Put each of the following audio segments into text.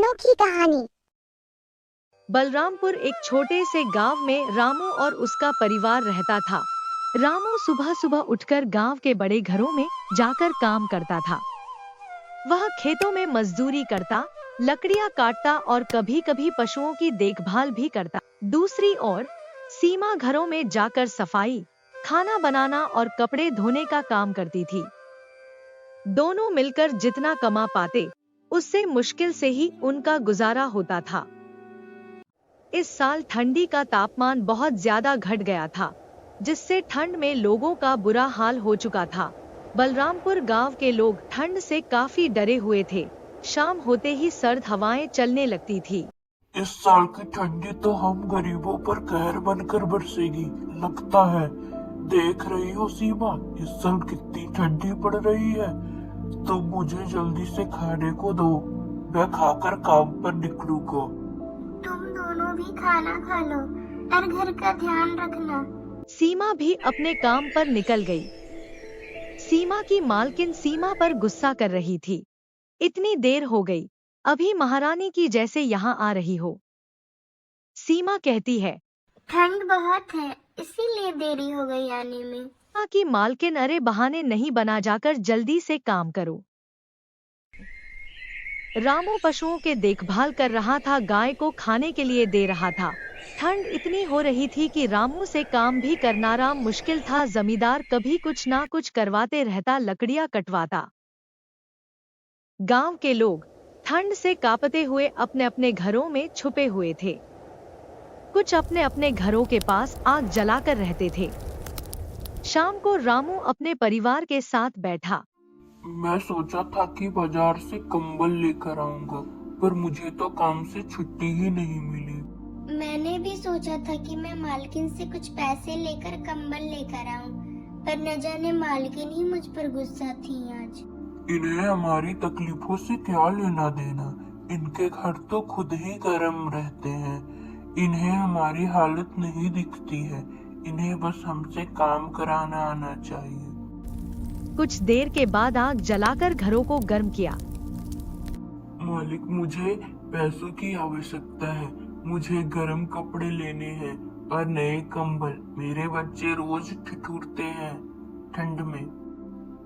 अनोखी कहानी। बलरामपुर एक छोटे से गांव में रामू और उसका परिवार रहता था। रामू सुबह सुबह उठकर गांव के बड़े घरों में जाकर काम करता था। वह खेतों में मजदूरी करता, लकड़ियां काटता और कभी-कभी पशुओं की देखभाल भी करता। दूसरी ओर सीमा घरों में जाकर सफाई, खाना बनाना और कपड़े धोने का काम करती थी। दोनों मिलकर जितना कमा पाते, उससे मुश्किल से ही उनका गुजारा होता था। इस साल ठंडी का तापमान बहुत ज्यादा घट गया था, जिससे ठंड में लोगों का बुरा हाल हो चुका था। बलरामपुर गांव के लोग ठंड से काफी डरे हुए थे। शाम होते ही सर्द हवाएं चलने लगती थी। इस साल की ठंडी तो हम गरीबों पर कहर बनकर बरसेगी लगता है। देख रही हो सीमा, इस साल कितनी ठंडी पड़ रही है। तो मुझे जल्दी से खाने को दो, मैं खाकर काम पर निकलूंगा। तुम दोनों भी खाना खा लो और घर का ध्यान रखना। सीमा भी अपने काम पर निकल गई। सीमा की मालकिन सीमा पर गुस्सा कर रही थी। इतनी देर हो गई, अभी महारानी की जैसे यहाँ आ रही हो। सीमा कहती है। ठंड बहुत है, इसीलिए देरी हो गई आने में। सीमा की मालकिन, अरे बहाने नहीं बना, जाकर जल्दी से काम करो। रामू पशुओं के देखभाल कर रहा था, गाय को खाने के लिए दे रहा था। ठंड इतनी हो रही थी कि रामू से काम भी करना मुश्किल था। जमींदार कभी कुछ ना कुछ करवाते रहता, लकड़ियां कटवाता। गांव के लोग ठंड से कांपते हुए अपने अपने घरों में छुपे हुए थे। कुछ अपने अपने घरों के पास आग जलाकर रहते थे। शाम को रामू अपने परिवार के साथ बैठा। मैं सोचा था कि बाजार से कंबल लेकर आऊंगा, पर मुझे तो काम से छुट्टी ही नहीं मिली। मैंने भी सोचा था कि मैं मालकिन से कुछ पैसे लेकर कंबल लेकर आऊं, पर न जाने मालकिन ही मुझ पर गुस्सा थी आज। इन्हें हमारी तकलीफों से क्या लेना देना, इनके घर तो खुद ही गर्म रहते हैं। इन्हें हमारी हालत नहीं दिखती है, इन्हें बस हमसे काम कराना आना चाहिए। कुछ देर के बाद आग जलाकर घरों को गर्म किया। मालिक, मुझे पैसों की आवश्यकता है। मुझे गर्म कपड़े लेने हैं और नए कंबल। मेरे बच्चे रोज ठिठुरते हैं ठंड में।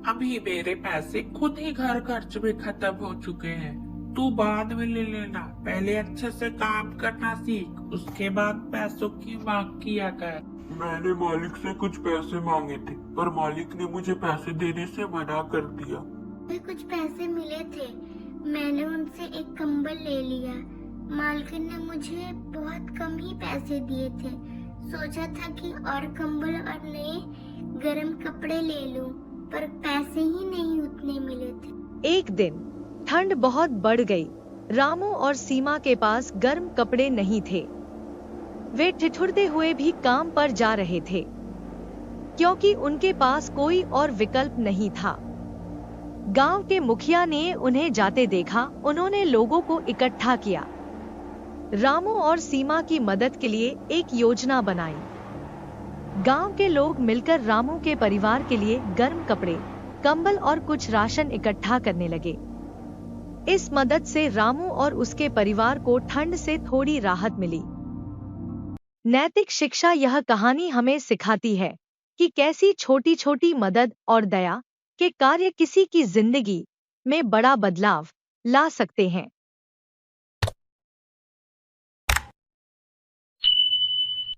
अभी मेरे पैसे खुद ही घर खर्च में खत्म हो चुके हैं। तू बाद में ले लेना, पहले अच्छे से काम करना सीख, उसके बाद पैसों की मांग किया कर। मैंने मालिक से कुछ पैसे मांगे थे, पर मालिक ने मुझे पैसे देने से मना कर दिया। मुझे कुछ पैसे मिले थे, मैंने उनसे एक कंबल ले लिया। मालकिन ने मुझे बहुत कम ही पैसे दिए थे। सोचा था कि और कंबल और नए गर्म कपड़े ले लूं, पर पैसे ही नहीं उतने मिले थे। एक दिन ठंड बहुत बढ़ गई। रामू और सीमा के पास गर्म कपड़े नहीं थे। वे ठिठुरते हुए भी काम पर जा रहे थे, क्योंकि उनके पास कोई और विकल्प नहीं था। गांव के मुखिया ने उन्हें जाते देखा। उन्होंने लोगों को इकट्ठा किया। रामू और सीमा की मदद के लिए एक योजना बनाई। गांव के लोग मिलकर रामू के परिवार के लिए गर्म कपड़े, कंबल और कुछ राशन इकट्ठा करने लगे। इस मदद से रामू और उसके परिवार को ठंड से थोड़ी राहत मिली। नैतिक शिक्षा यह कहानी हमें सिखाती है कि कैसी छोटी छोटी मदद और दया के कार्य किसी की जिंदगी में बड़ा बदलाव ला सकते हैं।